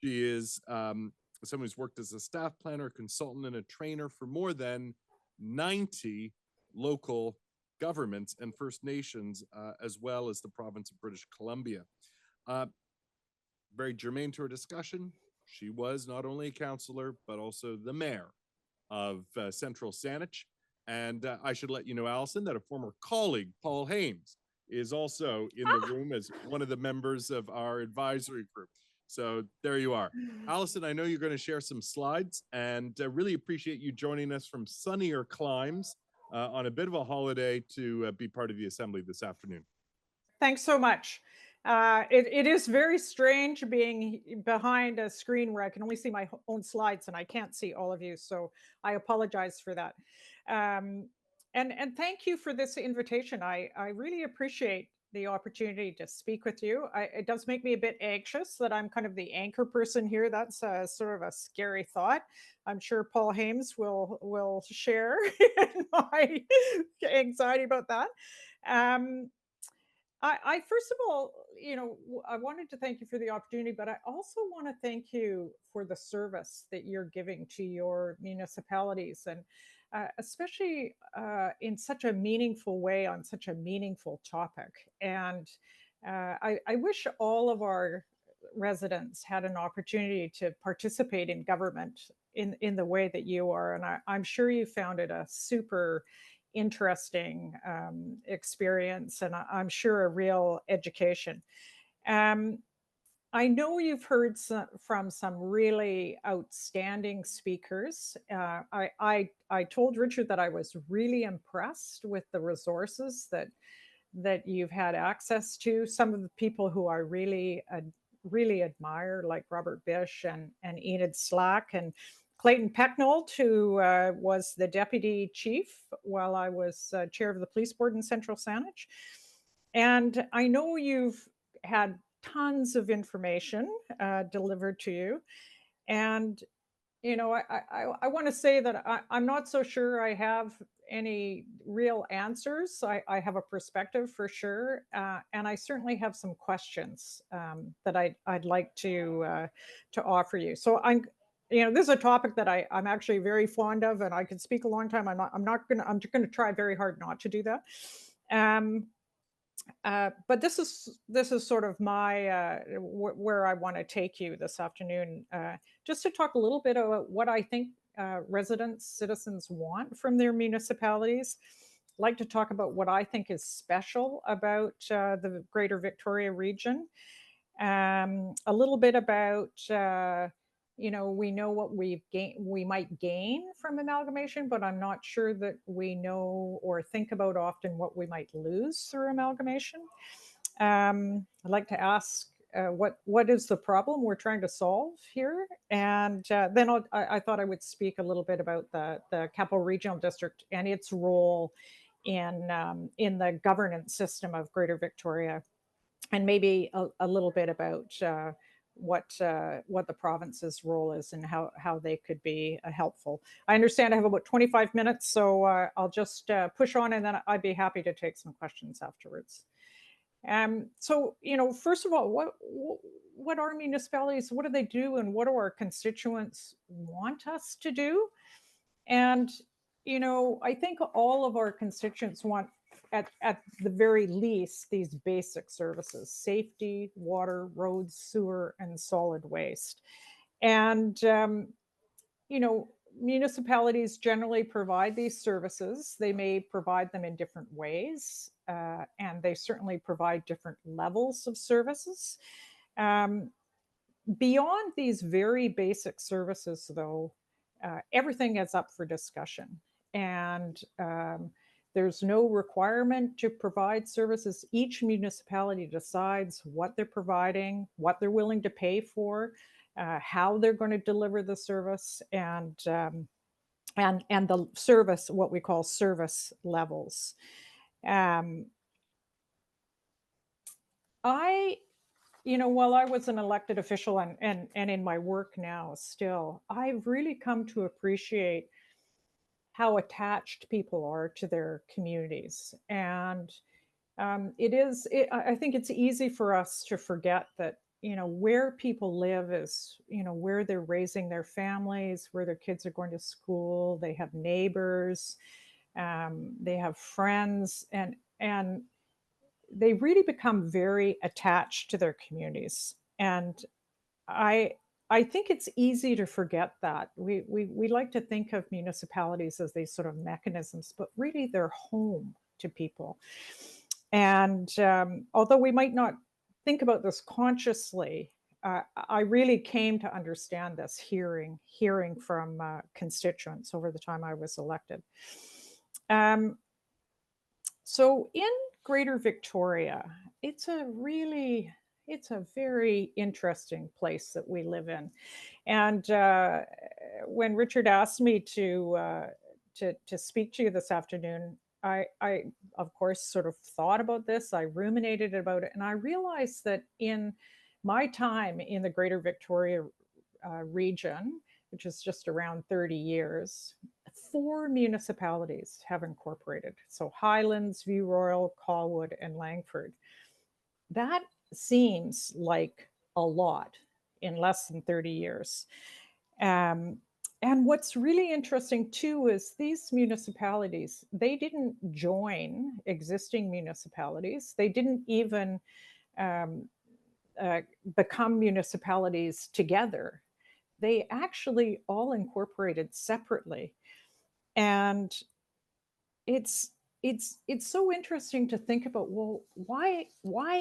She is someone who's worked as a staff planner, consultant, and a trainer for more than 90 local governments and First Nations, as well as the province of British Columbia. Very germane to our discussion, she was not only a councillor, but also the mayor of Central Saanich. And I should let you know, Allison, that a former colleague, Paul Hames, is also in the room as one of the members of our advisory group. So there you are. Allison, I know you're going to share some slides, and really appreciate you joining us from sunnier climes on a bit of a holiday to be part of the assembly this afternoon. Thanks so much. It is very strange being behind a screen where I can only see my own slides and I can't see all of you, so I apologize for that. And thank you for this invitation. I really appreciate the opportunity to speak with you. It does make me a bit anxious that I'm kind of the anchor person here. That's sort of a scary thought. I'm sure Paul Hames will share my anxiety about that. I first of all, I wanted to thank you for the opportunity, but I also want to thank you for the service that you're giving to your municipalities, and especially in such a meaningful way on such a meaningful topic. And I wish all of our residents had an opportunity to participate in government in the way that you are. And I'm sure you found it a super interesting experience, and I'm sure a real education. Um, I know you've heard from some really outstanding speakers. I told Richard that I was really impressed with the resources that you've had access to. Some of the people who I really admire, like Robert Bish and Enid Slack and Clayton Pecknold, who was the deputy chief while I was chair of the police board in Central Saanich. And I know you've had tons of information delivered to you. And, I want to say that I'm not so sure I have any real answers. I have a perspective for sure. And I certainly have some questions that I'd like to offer you. So this is a topic that I'm actually very fond of, and I could speak a long time. I'm just gonna try very hard not to do that. But this is sort of my where I want to take you this afternoon, just to talk a little bit about what I think residents, citizens want from their municipalities. I'd like to talk about what I think is special about the Greater Victoria region. A little bit about we know what we might gain from amalgamation, but I'm not sure that we know or think about often what we might lose through amalgamation. I'd like to ask what is the problem we're trying to solve here, and then I thought I would speak a little bit about the Capital Regional District and its role in the governance system of Greater Victoria, and maybe a little bit about what the province's role is and how they could be helpful. I understand I have about 25 minutes, so I'll just push on, and then I'd be happy to take some questions afterwards. So, first of all, what are municipalities? What do they do, and what do our constituents want us to do? And I think all of our constituents want, at the very least, these basic services: safety, water, roads, sewer, and solid waste. And municipalities generally provide these services. They may provide them in different ways, and they certainly provide different levels of services. Beyond these very basic services, though, everything is up for discussion. And there's no requirement to provide services. Each municipality decides what they're providing, what they're willing to pay for, how they're going to deliver the service, and the service, what we call service levels. While I was an elected official and in my work now still, I've really come to appreciate how attached people are to their communities. And I think it's easy for us to forget that where people live is, where they're raising their families, where their kids are going to school. They have neighbors, they have friends, and they really become very attached to their communities. And I I think it's easy to forget that. We like to think of municipalities as these sort of mechanisms, but really they're home to people. And although we might not think about this consciously, I really came to understand this hearing from constituents over the time I was elected. Um, so in Greater Victoria, it's a really it's a very interesting place that we live in. And when Richard asked me to speak to you this afternoon, I of course sort of thought about this. I ruminated about it, and I realized that in my time in the Greater Victoria region, which is just around 30 years, 4 municipalities have incorporated. So Highlands, View Royal, Colwood, and Langford. That seems like a lot in less than 30 years. Um, and what's really interesting too is these municipalities, they didn't join existing municipalities. They didn't even um, become municipalities together. They actually all incorporated separately. And it's it's so interesting to think about, well, why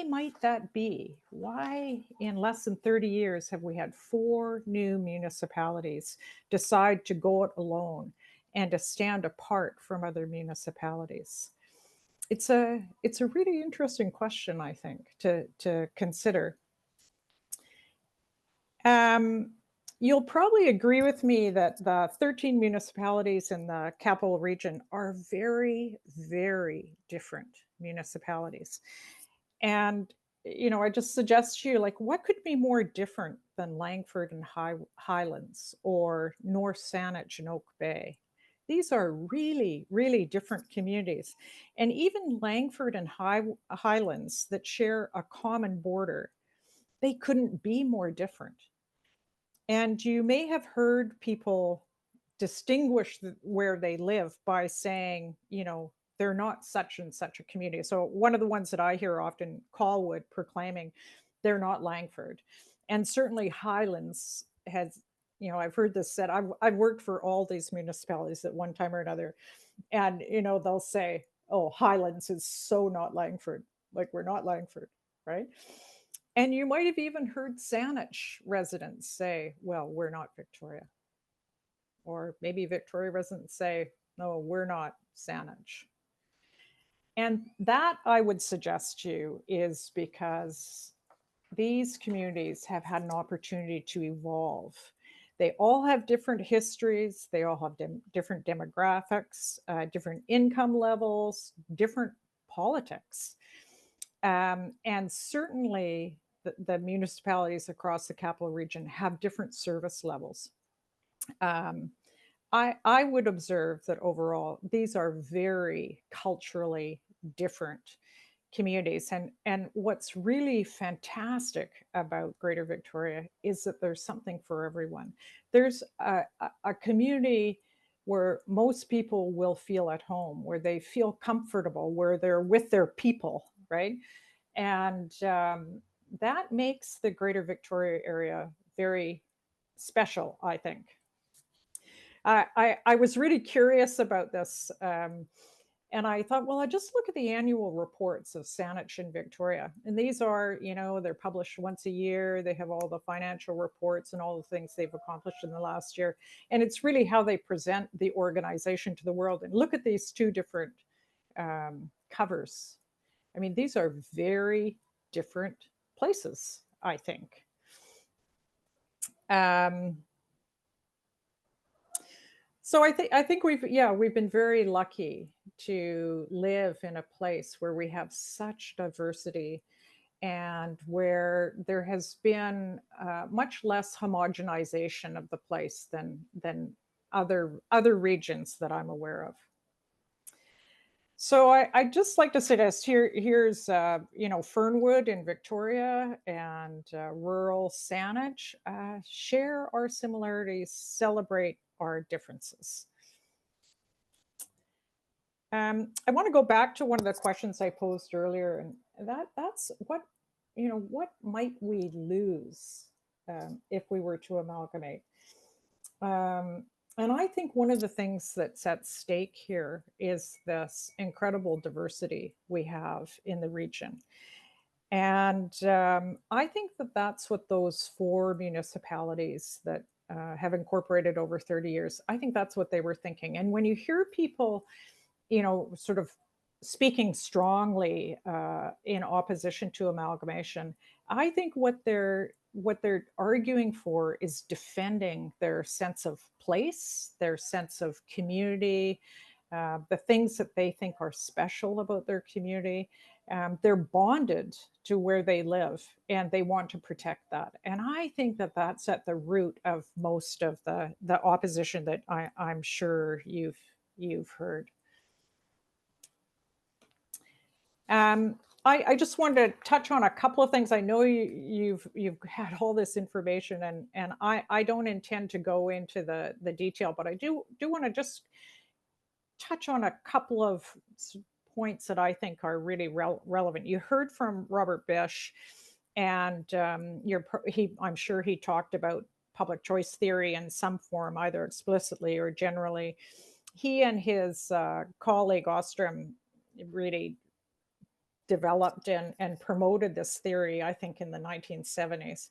might that be? Why in less than 30 years have we had 4 new municipalities decide to go it alone and to stand apart from other municipalities? It's a really interesting question, I think, to consider. Um, you'll probably agree with me that the 13 municipalities in the capital region are very, very different municipalities. And, I just suggest to you, like, what could be more different than Langford and Highlands or North Saanich and Oak Bay? These are really, really different communities. And even Langford and Highlands that share a common border, they couldn't be more different. And you may have heard people distinguish where they live by saying, they're not such and such a community. So one of the ones that I hear often, Colwood proclaiming they're not Langford. And certainly Highlands has, I've heard this said. I've worked for all these municipalities at one time or another. And, they'll say, oh, Highlands is so not Langford. Like, we're not Langford, right? And you might have even heard Saanich residents say, well, we're not Victoria. Or maybe Victoria residents say, no, we're not Saanich. And that, I would suggest to you, is because these communities have had an opportunity to evolve. They all have different histories, they all have different demographics, different income levels, different politics. And certainly the municipalities across the capital region have different service levels. Um, I would observe that overall, these are very culturally different communities. And what's really fantastic about Greater Victoria is that there's something for everyone. There's a community where most people will feel at home, where they feel comfortable, where they're with their people, right? And that makes the Greater Victoria area very special, I think. I was really curious about this. And I thought, well, I just look at the annual reports of Saanich and Victoria. And these are, they're published once a year. They have all the financial reports and all the things they've accomplished in the last year. And it's really how they present the organization to the world. And look at these 2 different covers. I mean, these are very different places, I think. So I think we've been very lucky to live in a place where we have such diversity and where there has been much less homogenization of the place than other regions that I'm aware of. So I'd just like to suggest here's Fernwood in Victoria and rural Saanich. Share our similarities, celebrate our differences. I want to go back to one of the questions I posed earlier, and that's what might we lose if we were to amalgamate? Um, and I think one of the things that's at stake here is this incredible diversity we have in the region. And I think that that's what those four municipalities that have incorporated over 30 years, I think that's what they were thinking. And when you hear people, sort of speaking strongly in opposition to amalgamation, I think what they're arguing for is defending their sense of place, their sense of community, the things that they think are special about their community. They're bonded to where they live, and they want to protect that. And I think that that's at the root of most of the opposition that I'm sure you've heard. I just wanted to touch on a couple of things. I know you've had all this information, and I don't intend to go into the detail, but I do want to just touch on a couple of points that I think are really relevant. You heard from Robert Bish, and I'm sure he talked about public choice theory in some form, either explicitly or generally. He and his colleague Ostrom really developed and promoted this theory, I think, in the 1970s.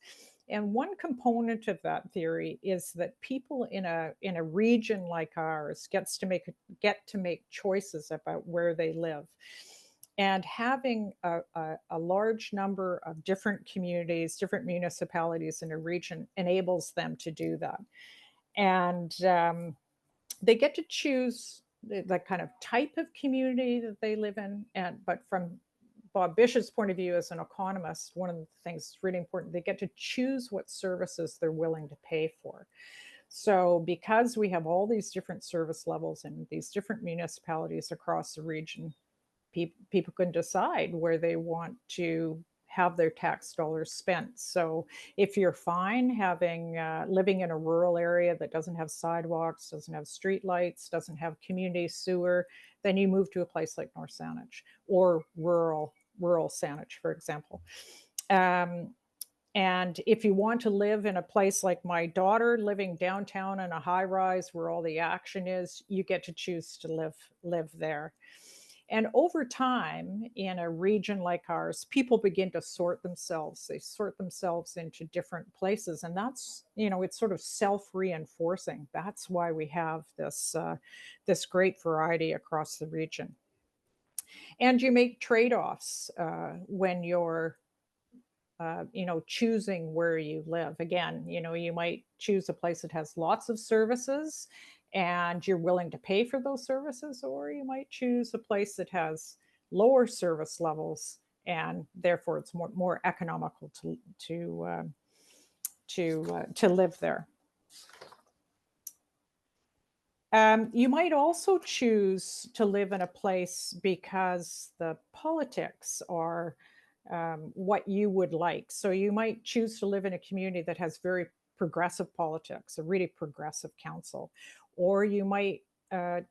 And one component of that theory is that people in a region like ours get to make choices about where they live. And having a large number of different communities, different municipalities in a region enables them to do that. And they get to choose the kind of type of community that they live in. But from Bob Bish's point of view as an economist, one of the things that's really important, they get to choose what services they're willing to pay for. So because we have all these different service levels in these different municipalities across the region, people can decide where they want to have their tax dollars spent. So if you're fine having living in a rural area that doesn't have sidewalks, doesn't have street lights, doesn't have community sewer, then you move to a place like North Saanich or rural Saanich, for example. And if you want to live in a place like my daughter living downtown in a high rise where all the action is, you get to choose to live there. And over time, in a region like ours, people begin to sort themselves. They sort themselves into different places. And that's, it's sort of self-reinforcing. That's why we have this great variety across the region. And you make trade-offs when you're choosing where you live. Again, you might choose a place that has lots of services and you're willing to pay for those services, or you might choose a place that has lower service levels and therefore it's more economical to live there. You might also choose to live in a place because the politics are what you would like. So you might choose to live in a community that has very progressive politics, a really progressive council, or you might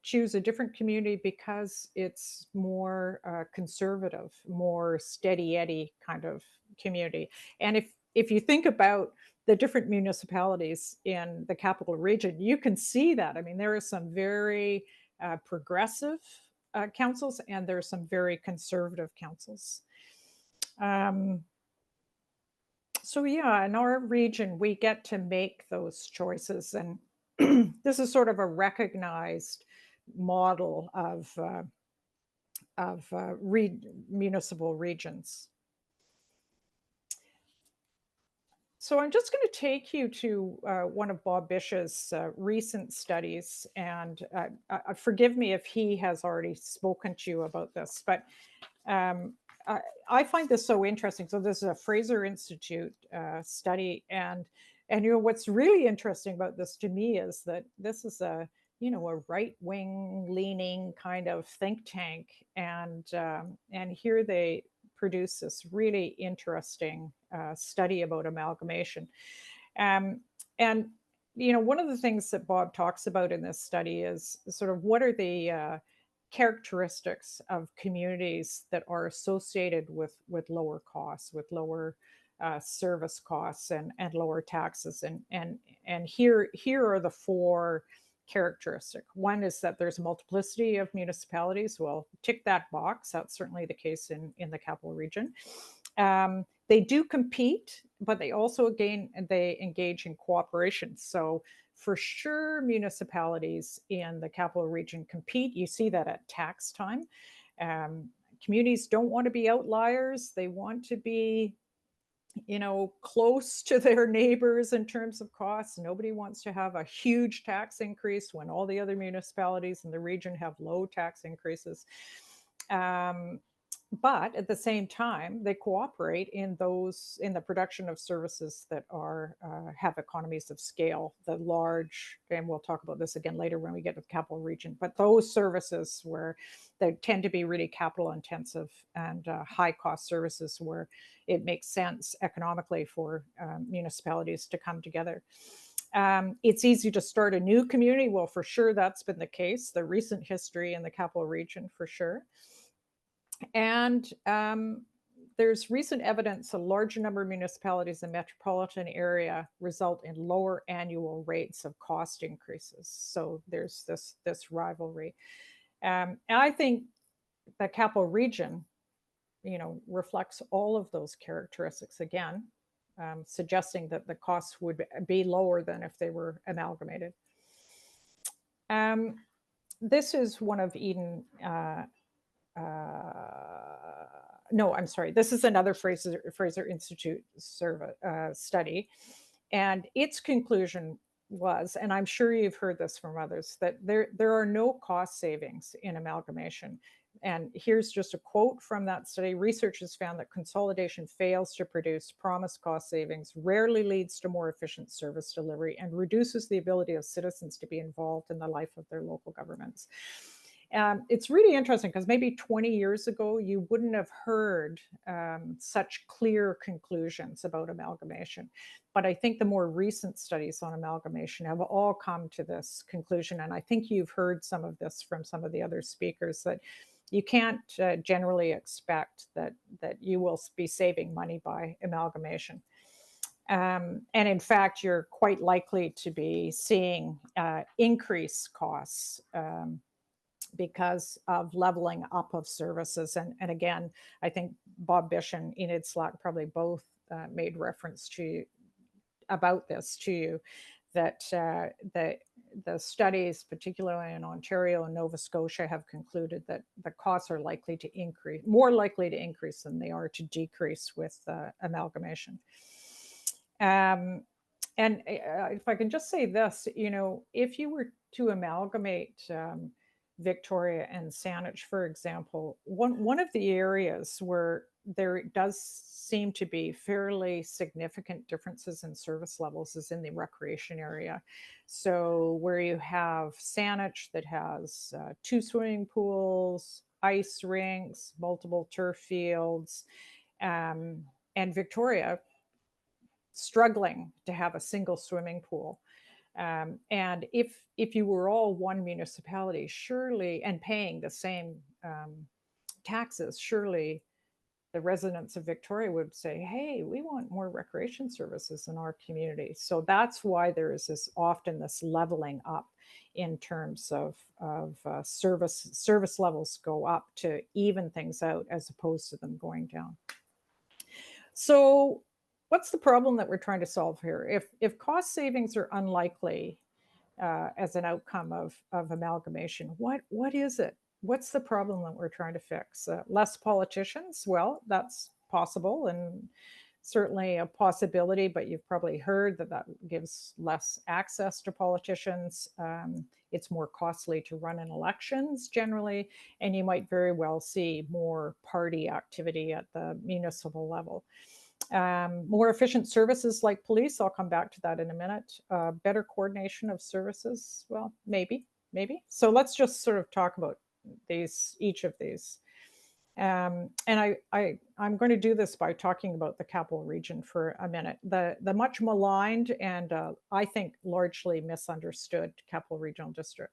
choose a different community because it's more conservative, more steady Eddie kind of community. And if you think about the different municipalities in the capital region, you can see that. I mean, there are some very progressive councils and there are some very conservative councils. So yeah, in our region, we get to make those choices. And this is sort of a recognized model of municipal regions. So I'm just going to take you to one of Bob Bish's recent studies, and forgive me if he has already spoken to you about this, but I find this so interesting. So this is a Fraser Institute study, and what's really interesting about this to me is that this is a a right-wing leaning kind of think tank, and here they produce this really interesting study about amalgamation. Um, and one of the things that Bob talks about in this study is sort of what are the characteristics of communities that are associated with lower costs, with lower service costs, and lower taxes. And here are the four characteristic. One is that there's a multiplicity of municipalities. Well, tick that box. That's certainly the case in the capital region. They do compete, but they also, again, they engage in cooperation. So for sure, municipalities in the capital region compete. You see that at tax time. Communities don't want to be outliers. They want to be close to their neighbors in terms of costs. Nobody wants to have a huge tax increase when all the other municipalities in the region have low tax increases. But at the same time, they cooperate in the production of services that have economies of scale, the large, and we'll talk about this again later when we get to the capital region, but those services where they tend to be really capital intensive and high cost services where it makes sense economically for municipalities to come together. It's easy to start a new community. Well, for sure, that's been the case. The recent history in the capital region, for sure. And there's recent evidence a larger number of municipalities in the metropolitan area result in lower annual rates of cost increases. So there's this rivalry. And I think the capital region, reflects all of those characteristics again, suggesting that the costs would be lower than if they were amalgamated. This is one of Eden. No, I'm sorry. This is another Fraser Institute study. And its conclusion was, and I'm sure you've heard this from others, that there are no cost savings in amalgamation. And here's just a quote from that study. Researchers found that consolidation fails to produce promised cost savings, rarely leads to more efficient service delivery, and reduces the ability of citizens to be involved in the life of their local governments. It's really interesting because maybe 20 years ago, you wouldn't have heard such clear conclusions about amalgamation. But I think the more recent studies on amalgamation have all come to this conclusion. And I think you've heard some of this from some of the other speakers, that you can't generally expect that you will be saving money by amalgamation. And in fact, you're quite likely to be seeing increased costs because of leveling up of services. And again, I think Bob Bish and Enid Slack probably both made reference to about this to you, that the studies, particularly in Ontario and Nova Scotia, have concluded that the costs are likely to increase, more likely to increase than they are to decrease with amalgamation. And if I can just say this, if you were to amalgamate Victoria and Saanich, for example, one of the areas where there does seem to be fairly significant differences in service levels is in the recreation area. So where you have Saanich that has 2 swimming pools, ice rinks, multiple turf fields, and Victoria struggling to have a single swimming pool. And if you were all one municipality, surely, and paying the same taxes, surely the residents of Victoria would say, hey, we want more recreation services in our community. So that's why there is often this leveling up in terms of service levels go up to even things out as opposed to them going down. So what's the problem that we're trying to solve here? If cost savings are unlikely as an outcome of amalgamation, what is it? What's the problem that we're trying to fix? Less politicians? Well, that's possible and certainly a possibility, but you've probably heard that gives less access to politicians. It's more costly to run in elections generally, and you might very well see more party activity at the municipal level. More efficient services like police, I'll come back to that in a minute. Better coordination of services, well, maybe. maybe. So let's just sort of talk about each of these. And I'm going to do this by talking about the Capital Region for a minute. The much maligned and I think largely misunderstood Capital Regional District.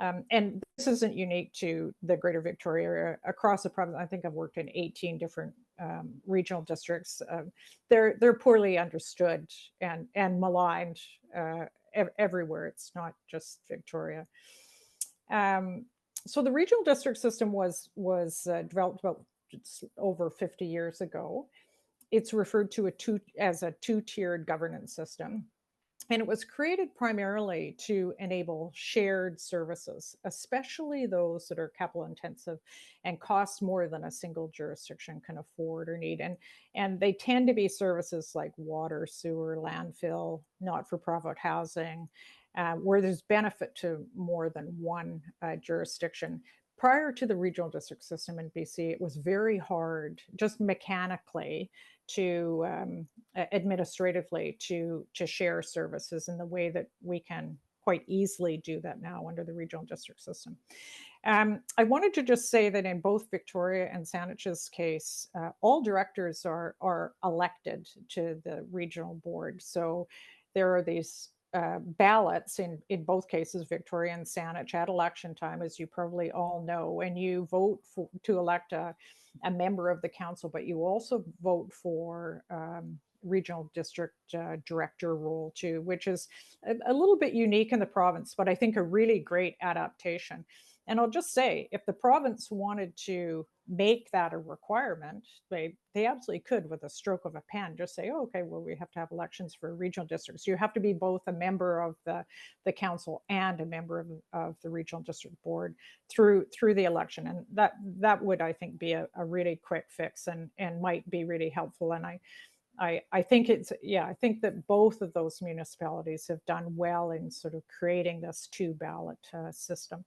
And this isn't unique to the Greater Victoria area. Across the province, I think I've worked in 18 different regional districts. They're poorly understood and maligned everywhere. It's not just Victoria. So the regional district system was developed about over 50 years ago. It's referred to as a two-tiered governance system. And it was created primarily to enable shared services, especially those that are capital intensive and cost more than a single jurisdiction can afford or need. And they tend to be services like water, sewer, landfill, not-for-profit housing, where there's benefit to more than one jurisdiction. Prior to the regional district system in BC, it was very hard, just mechanically, to administratively to share services in the way that we can quite easily do that now under the regional district system. I wanted to just say that in both Victoria and Saanich's case, all directors are elected to the regional board. So there are these ballots in both cases, Victoria and Saanich, at election time, as you probably all know, and you vote to elect a member of the council, but you also vote for regional district director role too, which is a little bit unique in the province, but I think a really great adaptation. And I'll just say, if the province wanted to make that a requirement, they absolutely could with a stroke of a pen, just say, oh, okay, well, we have to have elections for regional districts. You have to be both a member of the council and a member of the regional district board through the election. And that would, I think, be a really quick fix and might be really helpful. And I think I think that both of those municipalities have done well in sort of creating this two ballot system.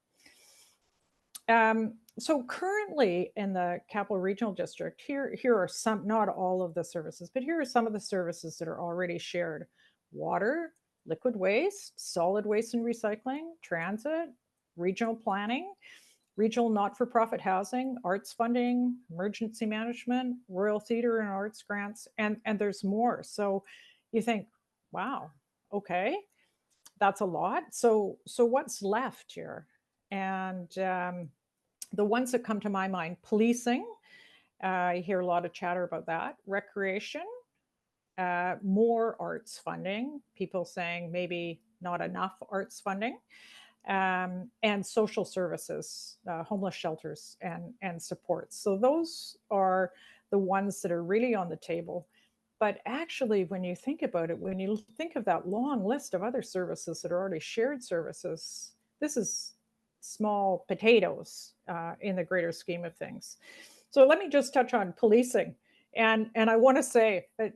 So currently in the Capital Regional District, here are some, not all of the services, but here are some of the services that are already shared: water, liquid waste, solid waste and recycling, transit, regional planning, regional not-for-profit housing, arts funding, emergency management, Royal Theatre and arts grants, and there's more. So you think, wow, okay, that's a lot. So what's left here? And the ones that come to my mind: policing. I hear a lot of chatter about that. Recreation, more arts funding. People saying maybe not enough arts funding. And social services, homeless shelters and supports. So those are the ones that are really on the table. But actually, when you think about it, when you think of that long list of other services that are already shared services, this is small potatoes in the greater scheme of things. So let me just touch on policing. And I want to say that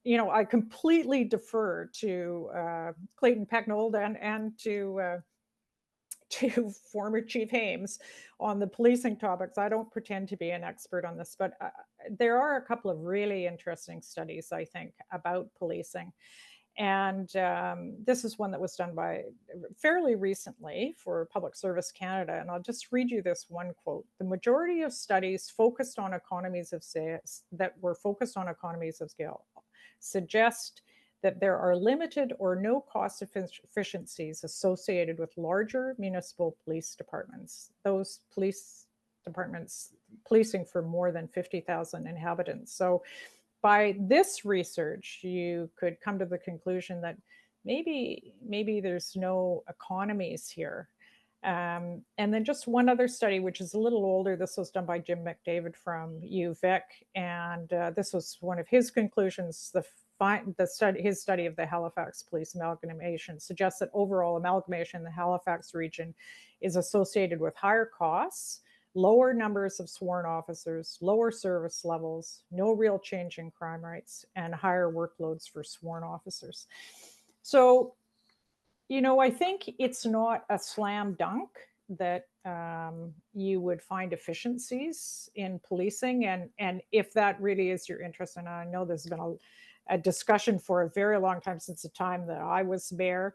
I completely defer to Clayton Pecknold and to former Chief Hames on the policing topics. I don't pretend to be an expert on this, but there are a couple of really interesting studies, I think, about policing. And this is one that was done by fairly recently for Public Service Canada. And I'll just read you this one quote. The majority of studies focused on economies of scale suggest that there are limited or no cost efficiencies associated with larger municipal police departments. Those police departments policing for more than 50,000 inhabitants. So by this research, you could come to the conclusion that maybe there's no economies here. And then just one other study, which is a little older. This was done by Jim McDavid from UVic, and this was one of his conclusions. His study of the Halifax police amalgamation suggests that overall amalgamation in the Halifax region is associated with higher costs, lower numbers of sworn officers, lower service levels, no real change in crime rates, and higher workloads for sworn officers. So, I think it's not a slam dunk that you would find efficiencies in policing. And if that really is your interest, and I know there's been a discussion for a very long time, since the time that I was mayor,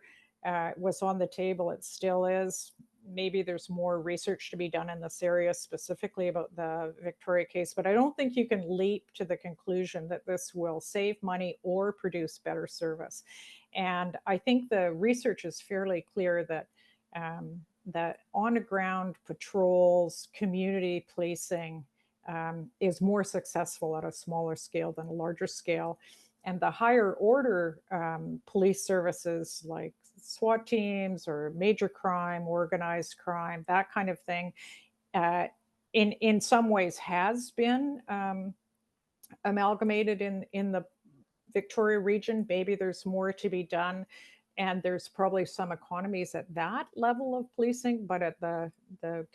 was on the table. It still is. Maybe there's more research to be done in this area specifically about the Victoria case, but I don't think you can leap to the conclusion that this will save money or produce better service. And I think the research is fairly clear that that on-the-ground patrols, community policing is more successful at a smaller scale than a larger scale. And the higher order police services like SWAT teams or major crime, organized crime, that kind of thing, in some ways has been amalgamated in the Victoria region. Maybe there's more to be done, and there's probably some economies at that level of policing, but at the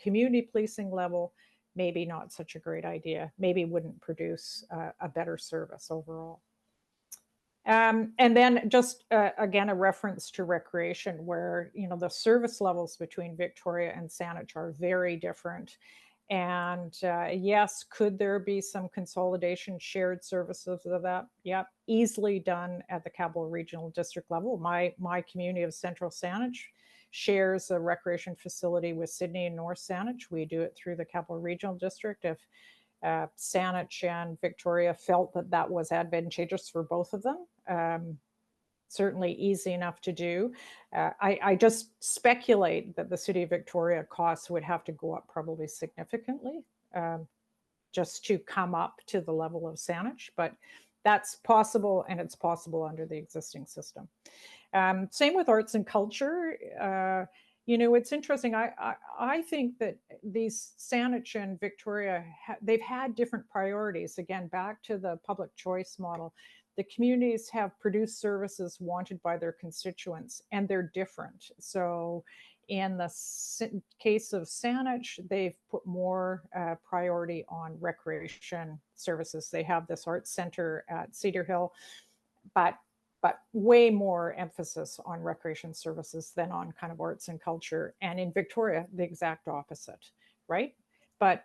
community policing level, maybe not such a great idea. Maybe wouldn't produce a better service overall. And then just again, a reference to recreation where, the service levels between Victoria and Saanich are very different. And yes, could there be some consolidation, shared services of that? Yep, easily done at the Capital Regional District level. My community of Central Saanich shares a recreation facility with Sydney and North Saanich. We do it through the Capital Regional District. If Saanich and Victoria felt that that was advantageous for both of them, certainly easy enough to do. I just speculate that the City of Victoria costs would have to go up probably significantly just to come up to the level of Saanich, but that's possible, and it's possible under the existing system. Same with arts and culture. It's interesting. I think that these Saanich and Victoria, they've had different priorities. Again, back to the public choice model. The communities have produced services wanted by their constituents, and they're different. So in the case of Saanich, they've put more priority on recreation services. They have this arts center at Cedar Hill, but way more emphasis on recreation services than on kind of arts and culture. And in Victoria, the exact opposite, right? But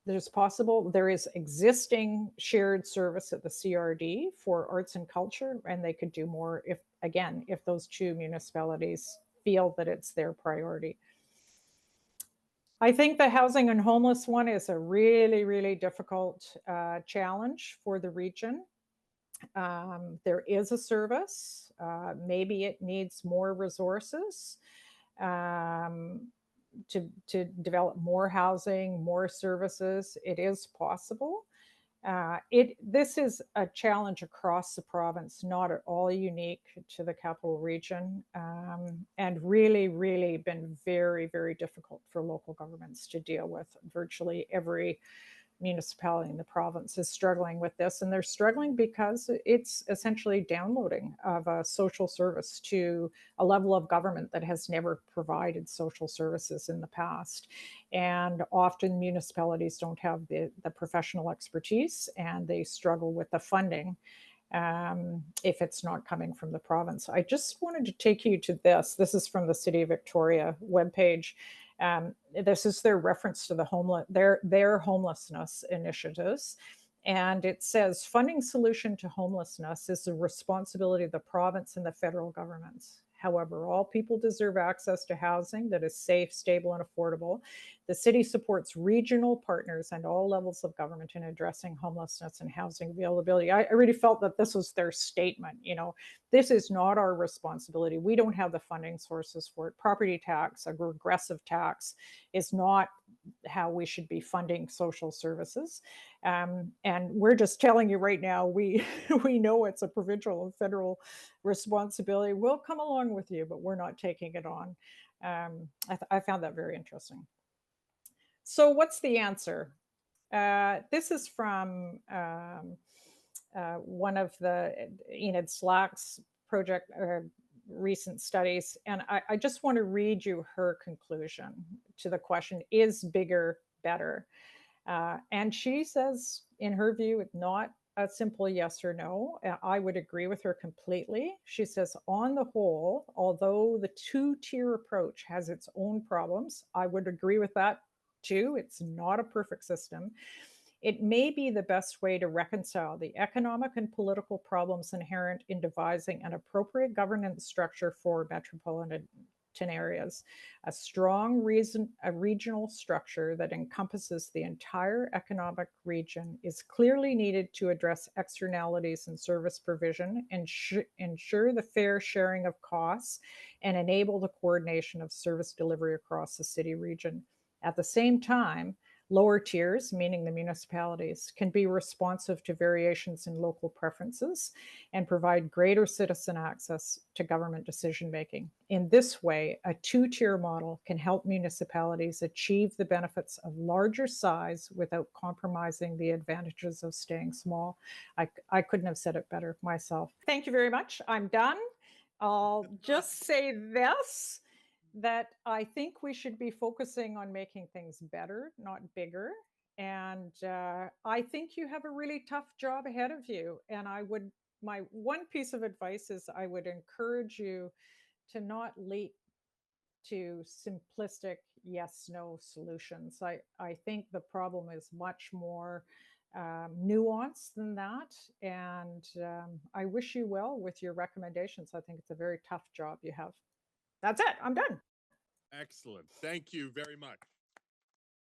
there is existing shared service at the CRD for arts and culture, and they could do more if those two municipalities feel that it's their priority. I think the housing and homeless one is a really, really difficult challenge for the region. There is a service. Maybe it needs more resources to develop more housing, more services. It is possible. This is a challenge across the province, not at all unique to the Capital Region, and really, really been very, very difficult for local governments to deal with. Virtually every municipality in the province is struggling with this, and they're struggling because it's essentially downloading of a social service to a level of government that has never provided social services in the past. And often municipalities don't have the professional expertise, and they struggle with the funding if it's not coming from the province. I just wanted to take you to this. This is from the City of Victoria webpage. This is their reference to their homelessness initiatives. And it says, funding solution to homelessness is the responsibility of the province and the federal governments. However, all people deserve access to housing that is safe, stable, and affordable. The city supports regional partners and all levels of government in addressing homelessness and housing availability. I really felt that this was their statement. This is not our responsibility. We don't have the funding sources for it. Property tax, a regressive tax, is not how we should be funding social services. And we're just telling you right now, we know it's a provincial and federal responsibility. We'll come along with you, but we're not taking it on. I found that very interesting. So what's the answer? This is from one of the Enid Slack's project recent studies. And I just want to read you her conclusion to the question, is bigger better? And she says, in her view, it's not a simple yes or no. I would agree with her completely. She says, on the whole, although the two-tier approach has its own problems, I would agree with that too. It's not a perfect system. It may be the best way to reconcile the economic and political problems inherent in devising an appropriate governance structure for metropolitan areas. A regional structure that encompasses the entire economic region is clearly needed to address externalities in service provision, ensure the fair sharing of costs, and enable the coordination of service delivery across the city region. At the same time, lower tiers, meaning the municipalities, can be responsive to variations in local preferences and provide greater citizen access to government decision making. In this way, a two-tier model can help municipalities achieve the benefits of larger size without compromising the advantages of staying small. I couldn't have said it better myself. Thank you very much. I'm done. I'll just say this, that I think we should be focusing on making things better, not bigger. And I think you have a really tough job ahead of you. And my one piece of advice is I would encourage you to not leap to simplistic yes no solutions. I think the problem is much more nuanced than that. And I wish you well with your recommendations. I think it's a very tough job you have. That's it. I'm done. Excellent. Thank you very much.